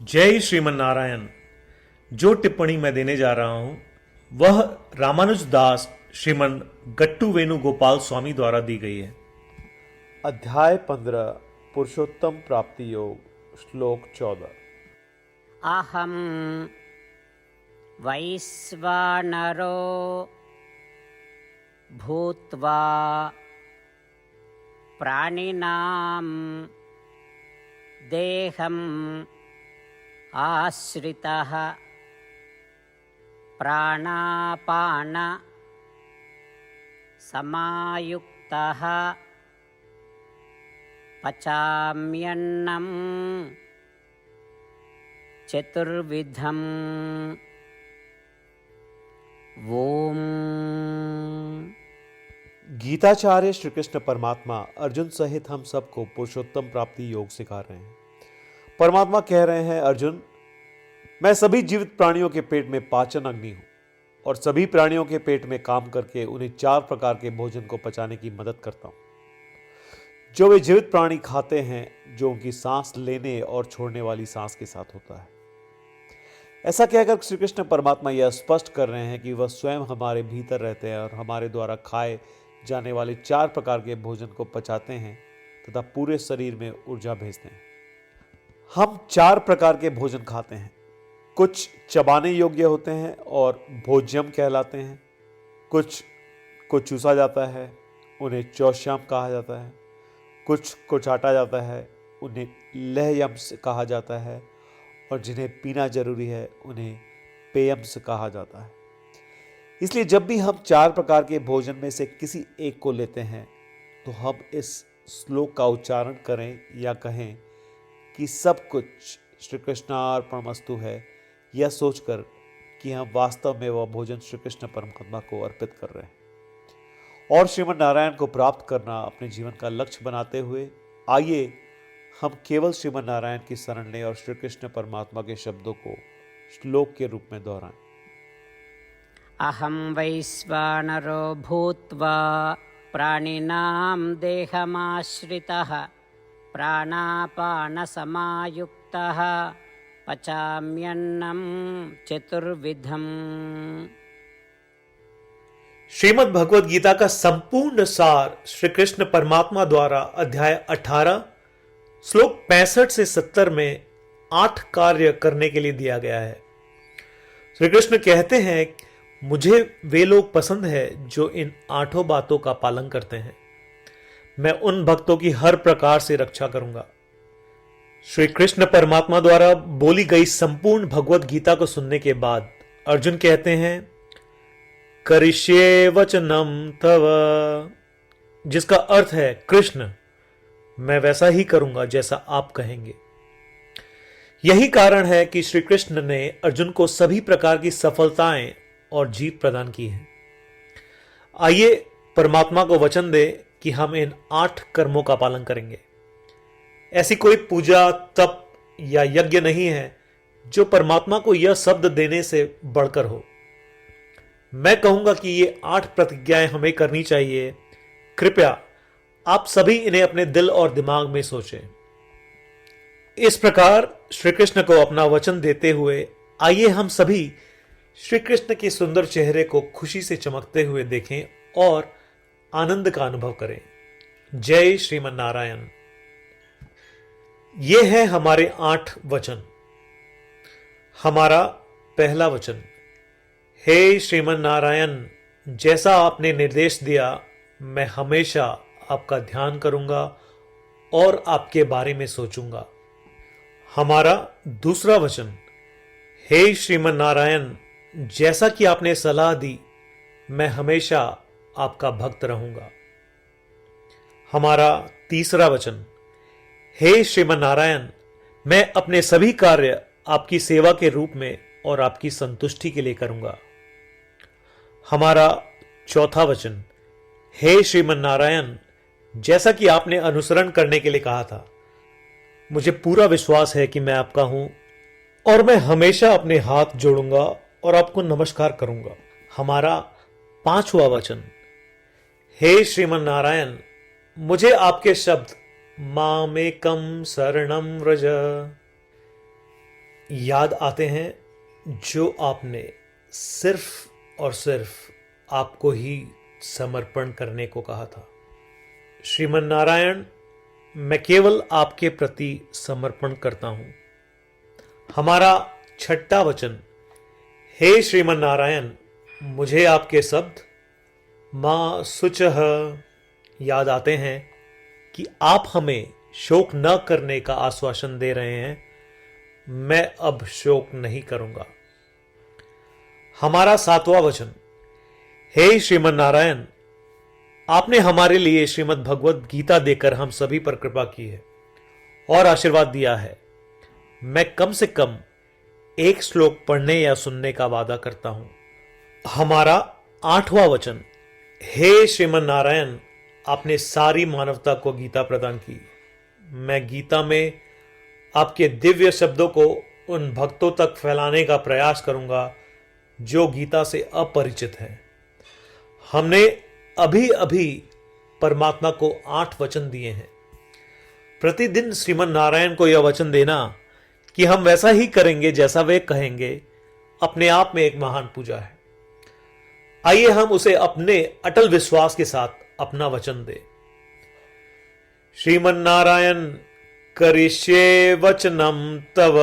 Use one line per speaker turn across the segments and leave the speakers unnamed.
जय श्रीमन नारायण। जो टिप्पणी मैं देने जा रहा हूं वह रामानुज दास श्रीमन गट्टू वेणुगोपाल स्वामी द्वारा दी गई है।
अध्याय 15 पुरुषोत्तम प्राप्ति योग श्लोक 14।
अहं वैश्वानरो भूत्वा प्राणिनां देहम् आश्रितः प्राणापान समायुक्तः पचाम्यन्नं चतुर्विधम्। ओम।
गीताचार्य श्री कृष्ण परमात्मा अर्जुन सहित हम सबको पुरुषोत्तम प्राप्ति योग सिखा रहे हैं। परमात्मा कह रहे हैं, अर्जुन, मैं सभी जीवित प्राणियों के पेट में पाचन अग्नि हूं और सभी प्राणियों के पेट में काम करके उन्हें 4 प्रकार के भोजन को पचाने की मदद करता हूं जो वे जीवित प्राणी खाते हैं, जो उनकी सांस लेने और छोड़ने वाली सांस के साथ होता है। ऐसा कहकर श्री कृष्ण परमात्मा यह स्पष्ट कर रहे हैं कि वह स्वयं हमारे भीतर रहते हैं और हमारे द्वारा खाए जाने वाले 4 प्रकार के भोजन को पचाते हैं तथा पूरे शरीर में ऊर्जा भेजते हैं। हम 4 प्रकार के भोजन खाते हैं। कुछ चबाने योग्य होते हैं और भोज्यम कहलाते हैं। कुछ को चूसा जाता है, उन्हें चौश्याम कहा जाता है। कुछ को चाटा जाता है, उन्हें लहयम्स कहा जाता है। और जिन्हें पीना जरूरी है उन्हें पेयम्स कहा जाता है। इसलिए जब भी हम 4 प्रकार के भोजन में से किसी एक को लेते हैं तो हम इस श्लोक का उच्चारण करें या कहें कि सब कुछ श्री कृष्णार्पणमस्तु है, यह सोचकर कि हम वास्तव में वह भोजन श्री कृष्ण परमात्मा को अर्पित कर रहे हैं और श्रीमन नारायण को प्राप्त करना अपने जीवन का लक्ष्य बनाते हुए आइए हम केवल श्रीमन नारायण की शरण लें और श्री कृष्ण परमात्मा के शब्दों को श्लोक के रूप में दोहराएं।
अहं वैश्वानरो भूत्वा प्राणिनां देहमाश्रितः प्राणापान समायुक्तः पचाम्यन्नं चतुर्विधम्।
श्रीमद् भगवद गीता का संपूर्ण सार श्री कृष्ण परमात्मा द्वारा अध्याय 18 श्लोक 65 से 70 में 8 कार्य करने के लिए दिया गया है। श्री कृष्ण कहते हैं, मुझे वे लोग पसंद है जो इन 8 बातों का पालन करते हैं। मैं उन भक्तों की हर प्रकार से रक्षा करूंगा। श्री कृष्ण परमात्मा द्वारा बोली गई संपूर्ण भगवत गीता को सुनने के बाद अर्जुन कहते हैं, करिष्ये वचनम तव, जिसका अर्थ है, कृष्ण, मैं वैसा ही करूंगा जैसा आप कहेंगे। यही कारण है कि श्री कृष्ण ने अर्जुन को सभी प्रकार की सफलताएं और जीत प्रदान की है। आइए परमात्मा को वचन दे कि हम इन 8 कर्मों का पालन करेंगे। ऐसी कोई पूजा, तप या यज्ञ नहीं है जो परमात्मा को यह शब्द देने से बढ़कर हो। मैं कहूंगा कि ये 8 प्रतिज्ञाएं हमें करनी चाहिए। कृपया आप सभी इन्हें अपने दिल और दिमाग में सोचें। इस प्रकार श्री कृष्ण को अपना वचन देते हुए आइए हम सभी श्री कृष्ण के सुंदर चेहरे को खुशी से चमकते हुए देखें और आनंद का अनुभव करें। जय श्रीमन नारायण। ये है हमारे 8 वचन। हमारा पहला वचन, हे श्रीमन नारायण, जैसा आपने निर्देश दिया मैं हमेशा आपका ध्यान करूंगा और आपके बारे में सोचूंगा। हमारा दूसरा वचन, हे श्रीमन नारायण, जैसा कि आपने सलाह दी मैं हमेशा आपका भक्त रहूंगा। हमारा तीसरा वचन, हे श्रीमन नारायण, मैं अपने सभी कार्य आपकी सेवा के रूप में और आपकी संतुष्टि के लिए करूंगा। हमारा चौथा वचन, हे श्रीमन नारायण, जैसा कि आपने अनुसरण करने के लिए कहा था, मुझे पूरा विश्वास है कि मैं आपका हूं और मैं हमेशा अपने हाथ जोड़ूंगा और आपको नमस्कार करूंगा। हमारा 5वां वचन, हे श्रीमन नारायण, मुझे आपके शब्द मामेकम शरणम व्रज, याद आते हैं जो आपने सिर्फ और सिर्फ आपको ही समर्पण करने को कहा था। श्रीमन नारायण, मैं केवल आपके प्रति समर्पण करता हूं। हमारा छठा वचन, हे श्रीमन नारायण, मुझे आपके शब्द मां शुचः याद आते हैं कि आप हमें शोक न करने का आश्वासन दे रहे हैं। मैं अब शोक नहीं करूंगा। हमारा सातवां वचन, हे श्रीमन नारायण, आपने हमारे लिए श्रीमद् भगवद गीता देकर हम सभी पर कृपा की है और आशीर्वाद दिया है। मैं कम से कम एक श्लोक पढ़ने या सुनने का वादा करता हूं। हमारा आठवां वचन, हे श्रीमन नारायण, आपने सारी मानवता को गीता प्रदान की। मैं गीता में आपके दिव्य शब्दों को उन भक्तों तक फैलाने का प्रयास करूंगा जो गीता से अपरिचित हैं। हमने अभी अभी परमात्मा को 8 वचन दिए हैं। प्रतिदिन श्रीमन नारायण को यह वचन देना कि हम वैसा ही करेंगे जैसा वे कहेंगे, अपने आप में एक महान पूजा है। आइए हम उसे अपने अटल विश्वास के साथ अपना वचन दें। श्रीमन नारायण करिष्ये वचनम तव,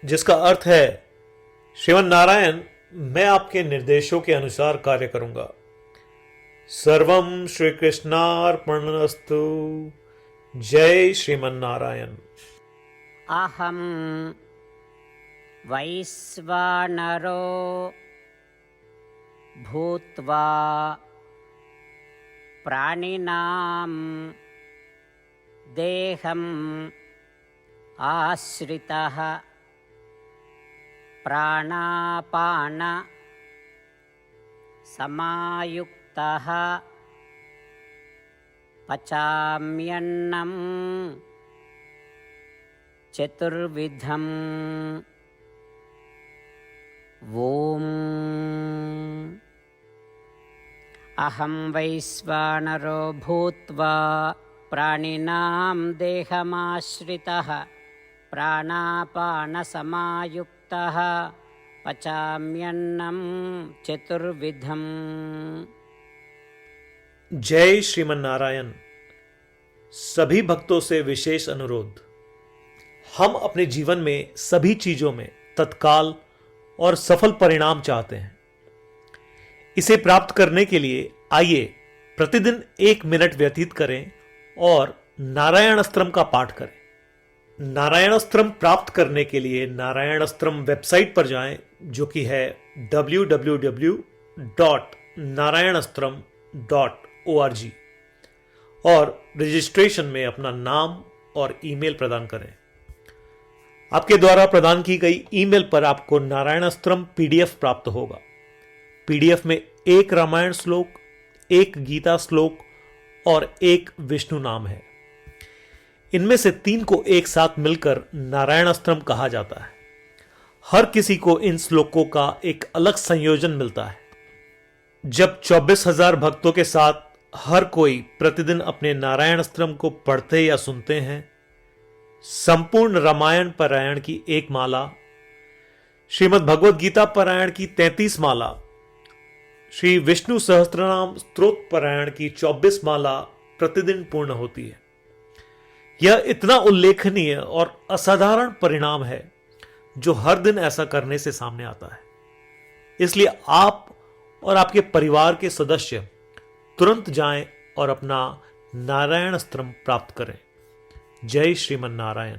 जिसका अर्थ है, श्रीमन नारायण, मैं आपके निर्देशों के अनुसार कार्य करूंगा। सर्वम श्री कृष्णार्पणमस्तु। जय श्रीमन नारायण।
अहं वैश्वानरो भूत्वा प्राणिनां देहम् आश्रितः प्राणापान समायुक्तः पचाम्यन्नं चतुर्विधम्। ॐ अहं वैश्वानरो भूत्वा प्राणिनां देहमाश्रितः प्राणापानसमायुक्तः पचाम्यन्नं चतुर्विधम्।
जय श्रीमन नारायण। सभी भक्तों से विशेष अनुरोध, हम अपने जीवन में सभी चीजों में तत्काल और सफल परिणाम चाहते हैं। इसे प्राप्त करने के लिए आइए प्रतिदिन 1 मिनट व्यतीत करें और नारायण अस्त्रम का पाठ करें। नारायण अस्त्रम प्राप्त करने के लिए नारायण अस्त्रम वेबसाइट पर जाएं, जो कि है www.narayanastram.org, और रजिस्ट्रेशन में अपना नाम और ईमेल प्रदान करें। आपके द्वारा प्रदान की गई ईमेल पर आपको नारायण अस्त्रम पीडीएफ प्राप्त होगा। पीडीएफ में 1 रामायण श्लोक, 1 गीता श्लोक और 1 विष्णु नाम है। इनमें से 3 को एक साथ मिलकर नारायण अस्त्रम कहा जाता है। हर किसी को इन श्लोकों का एक अलग संयोजन मिलता है। जब 24,000 भक्तों के साथ हर कोई प्रतिदिन अपने नारायण अस्त्रम को पढ़ते या सुनते हैं, संपूर्ण रामायण पारायण की 1 माला, श्रीमद् भगवद गीता पारायण की 33 माला, श्री विष्णु सहस्त्रनाम स्तोत्र पारायण की 24 माला प्रतिदिन पूर्ण होती है। यह इतना उल्लेखनीय और असाधारण परिणाम है जो हर दिन ऐसा करने से सामने आता है। इसलिए आप और आपके परिवार के सदस्य तुरंत जाएं और अपना नारायण अस्त्रम प्राप्त करें। जय श्रीमन नारायण।